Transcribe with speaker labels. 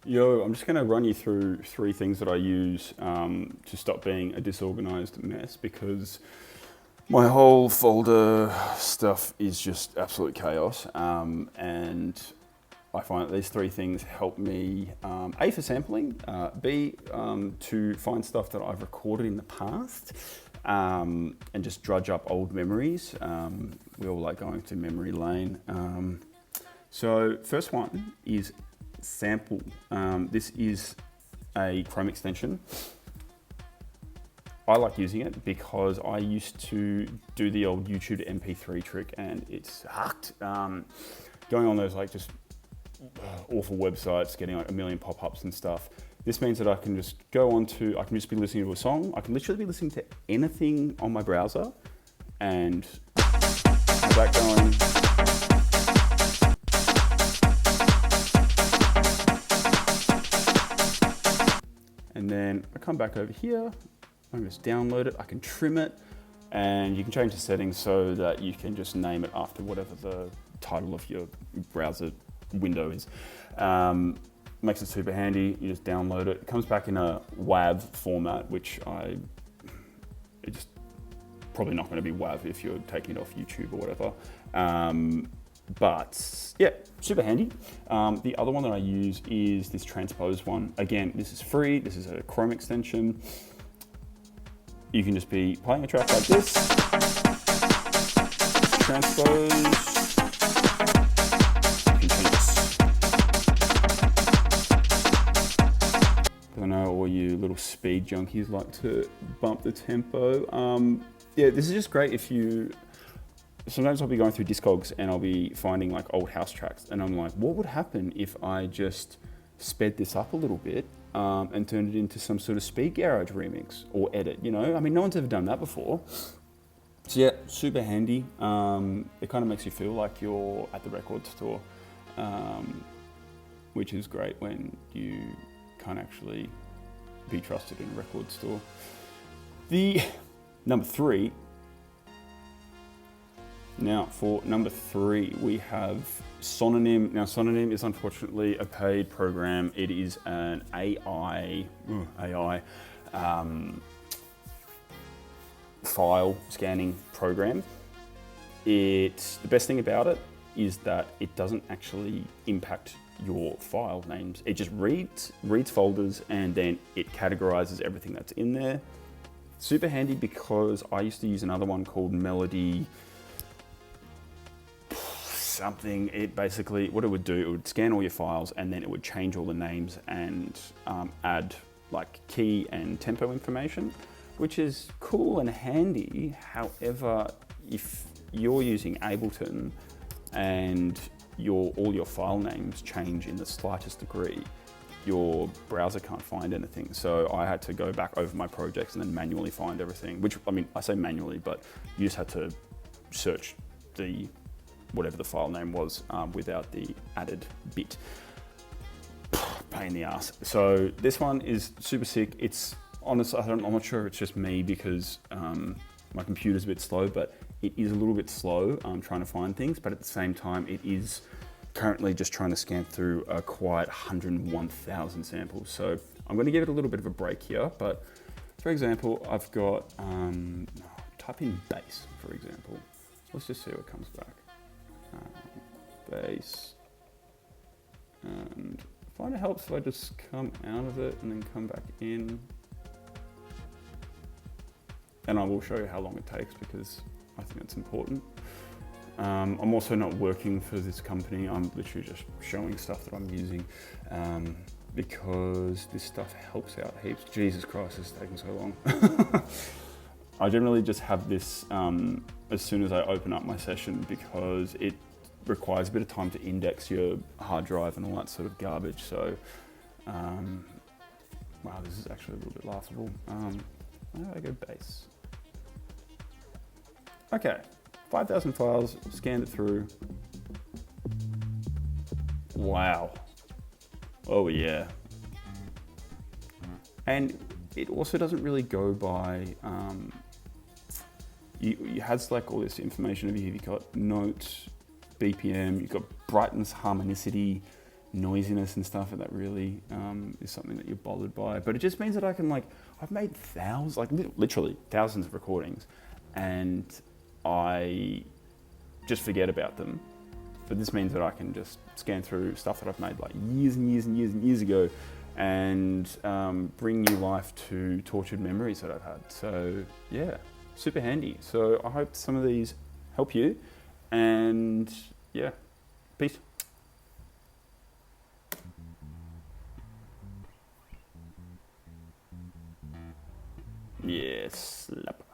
Speaker 1: Yo, I'm just going to run you through 3 things that I use to stop being a disorganized mess, because my whole folder stuff is just absolute chaos. And I find that these 3 things help me, A, for sampling, B, to find stuff that I've recorded in the past, and just drudge up old memories. We all like going through memory lane. So first one is sample. This is a Chrome extension. I like using it because I used to do the old YouTube to MP3 trick, and it's hacked. Going on those like just awful websites, getting like a million pop-ups and stuff. This means that I can just I can just be listening to a song. I can literally be listening to anything on my browser and have that going. And then I come back over here, I just download it, I can trim it, and you can change the settings so that you can just name it after whatever the title of your browser window is. Makes it super handy. You just download it. It comes back in a WAV format, which it's just probably not going to be WAV if you're taking it off YouTube or whatever. But yeah, super handy. The other one that I use is this transpose one. Again, this is free. This is a Chrome extension. You can just be playing a track like this, transpose. You can change this. I know all you little speed junkies like to bump the tempo. Yeah, this is just great if you. Sometimes I'll be going through Discogs and I'll be finding like old house tracks, and I'm like, what would happen if I just sped this up a little bit and turned it into some sort of speed garage remix or edit, you know? I mean, no one's ever done that before. So yeah, super handy. It kind of makes you feel like you're at the record store, which is great when you can't actually be trusted in a record store. The number 3. Now, for number 3, we have Sononym. Now, Sononym is unfortunately a paid program. It is an AI file scanning program. The best thing about it is that it doesn't actually impact your file names. It just reads folders, and then it categorizes everything that's in there. Super handy, because I used to use another one called Melody something. It basically, what it would do, it would scan all your files, and then it would change all the names and add like key and tempo information, which is cool and handy. However, if you're using Ableton and all your file names change in the slightest degree, your browser can't find anything. So I had to go back over my projects and then manually find everything, which, I mean, I say manually, but you just had to search whatever the file name was without the added bit. Pain in the ass. So this one is super sick. It's honestly, I'm not sure it's just me because my computer's a bit slow, but it is a little bit slow trying to find things, but at the same time, it is currently just trying to scan through a quiet 101,000 samples. So I'm going to give it a little bit of a break here, but for example, I've got, type in bass, for example. Let's just see what comes back. Bass. And I find it helps if I just come out of it and then come back in. And I will show you how long it takes, because I think it's important. I'm also not working for this company. I'm literally just showing stuff that I'm using because this stuff helps out heaps. Jesus Christ, this is taking so long. I generally just have this as soon as I open up my session, because it requires a bit of time to index your hard drive and all that sort of garbage. So, wow, this is actually a little bit laughable. Where do I go bass? Okay, 5,000 files, scanned it through. Wow. Oh yeah. And it also doesn't really go by, it has like all this information over here. You've got notes, BPM, you've got brightness, harmonicity, noisiness and stuff, and that really is something that you're bothered by. But it just means that I can I've made thousands, literally thousands of recordings, and I just forget about them. But this means that I can just scan through stuff that I've made years and years and years and years ago, and bring new life to tortured memories that I've had. So yeah, super handy. So I hope some of these help you, and yeah, peace. Yes, slap.